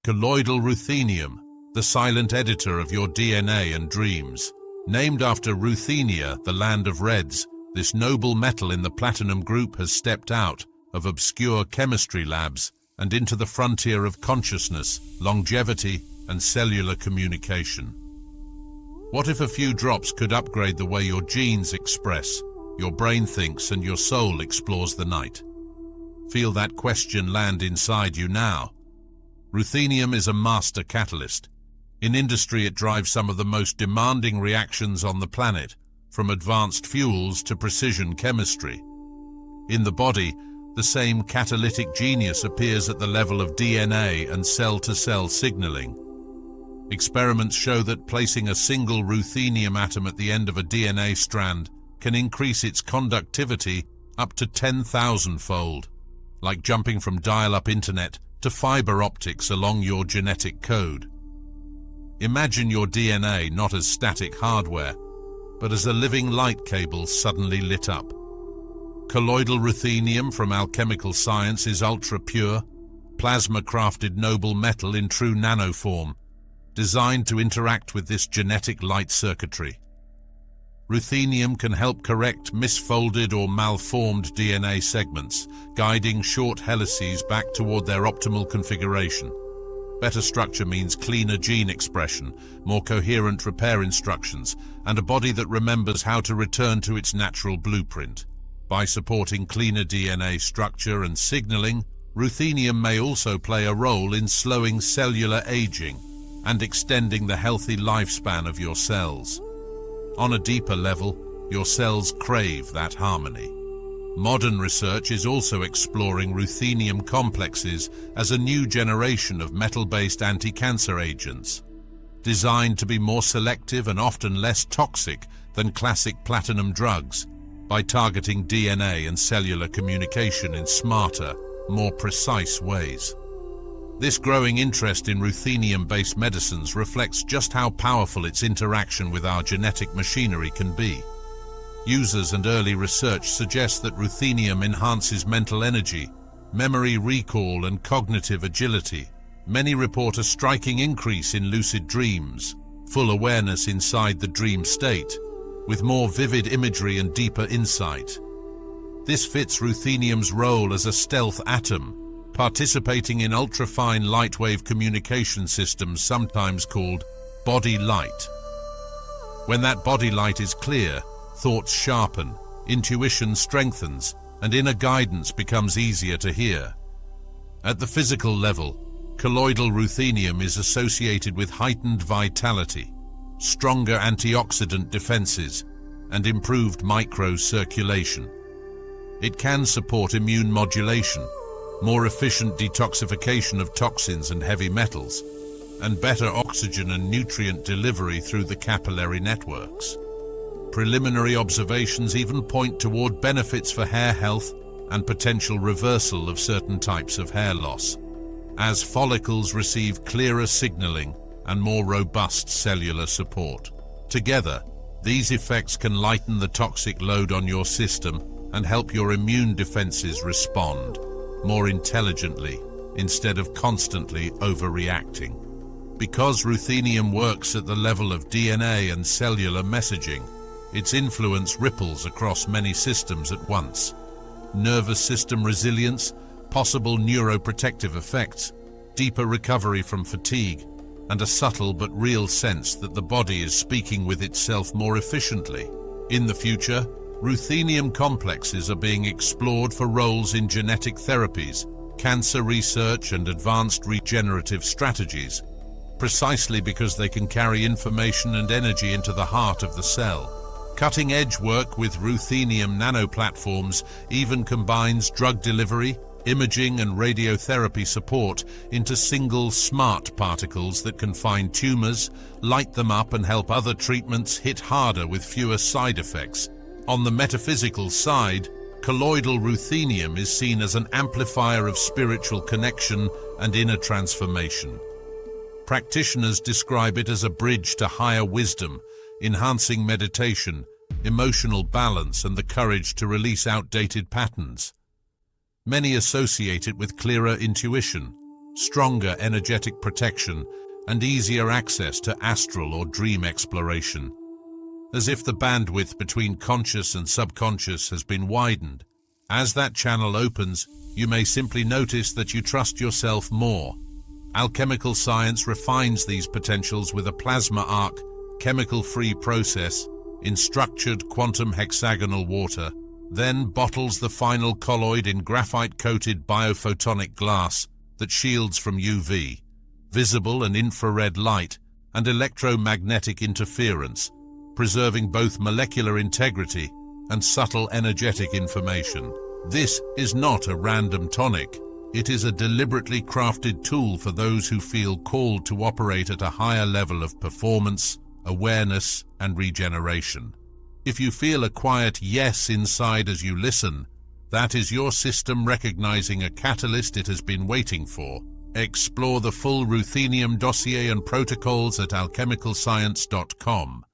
Colloidal Ruthenium, the silent editor of your DNA and dreams. Named after Ruthenia, the land of reds, this noble metal in the platinum group has stepped out of obscure chemistry labs and into the frontier of consciousness, longevity, and cellular communication. What if a few drops could upgrade the way your genes express, your brain thinks, and your soul explores the night? Feel that question land inside you now. Ruthenium is a master catalyst. In industry, it drives some of the most demanding reactions on the planet, from advanced fuels to precision chemistry. In the body, the same catalytic genius appears at the level of DNA and cell-to-cell signaling. Experiments show that placing a single ruthenium atom at the end of a DNA strand can increase its conductivity up to 10,000-fold, like jumping from dial-up internet to fiber optics along your genetic code. Imagine your DNA not as static hardware, but as a living light cable suddenly lit up. Colloidal ruthenium from Alchemical Science is ultra-pure, plasma-crafted noble metal in true nanoform, designed to interact with this genetic light circuitry. Ruthenium can help correct misfolded or malformed DNA segments, guiding short helices back toward their optimal configuration. Better structure means cleaner gene expression, more coherent repair instructions, and a body that remembers how to return to its natural blueprint. By supporting cleaner DNA structure and signaling, ruthenium may also play a role in slowing cellular aging and extending the healthy lifespan of your cells. On a deeper level, your cells crave that harmony. Modern research is also exploring ruthenium complexes as a new generation of metal-based anti-cancer agents, designed to be more selective and often less toxic than classic platinum drugs by targeting DNA and cellular communication in smarter, more precise ways. This growing interest in ruthenium-based medicines reflects just how powerful its interaction with our genetic machinery can be. Users and early research suggest that ruthenium enhances mental energy, memory recall, and cognitive agility. Many report a striking increase in lucid dreams, full awareness inside the dream state, with more vivid imagery and deeper insight. This fits ruthenium's role as a stealth atom, participating in ultrafine lightwave communication systems sometimes called body light. When that body light is clear, thoughts sharpen, intuition strengthens, and inner guidance becomes easier to hear. At the physical level, colloidal ruthenium is associated with heightened vitality, stronger antioxidant defenses, and improved microcirculation. It can support immune modulation, more efficient detoxification of toxins and heavy metals, and better oxygen and nutrient delivery through the capillary networks. Preliminary observations even point toward benefits for hair health and potential reversal of certain types of hair loss, as follicles receive clearer signaling and more robust cellular support. Together, these effects can lighten the toxic load on your system and help your immune defenses respond more intelligently instead of constantly overreacting. Because ruthenium works at the level of DNA and cellular messaging, its influence ripples across many systems at once. Nervous system resilience, possible neuroprotective effects, deeper recovery from fatigue, and a subtle but real sense that the body is speaking with itself more efficiently. In the future, ruthenium complexes are being explored for roles in genetic therapies, cancer research, and advanced regenerative strategies, precisely because they can carry information and energy into the heart of the cell. Cutting-edge work with ruthenium nanoplatforms even combines drug delivery, imaging, and radiotherapy support into single smart particles that can find tumors, light them up, and help other treatments hit harder with fewer side effects. On the metaphysical side, colloidal ruthenium is seen as an amplifier of spiritual connection and inner transformation. Practitioners describe it as a bridge to higher wisdom, enhancing meditation, emotional balance, and the courage to release outdated patterns. Many associate it with clearer intuition, stronger energetic protection, and easier access to astral or dream exploration. As if the bandwidth between conscious and subconscious has been widened. As that channel opens, you may simply notice that you trust yourself more. Alchemical Science refines these potentials with a plasma arc, chemical-free process in structured quantum hexagonal water, then bottles the final colloid in graphite-coated biophotonic glass that shields from UV, visible and infrared light, and electromagnetic interference, preserving both molecular integrity and subtle energetic information. This is not a random tonic. It is a deliberately crafted tool for those who feel called to operate at a higher level of performance, awareness, and regeneration. If you feel a quiet yes inside as you listen, that is your system recognizing a catalyst it has been waiting for. Explore the full ruthenium dossier and protocols at alchemicalscience.com.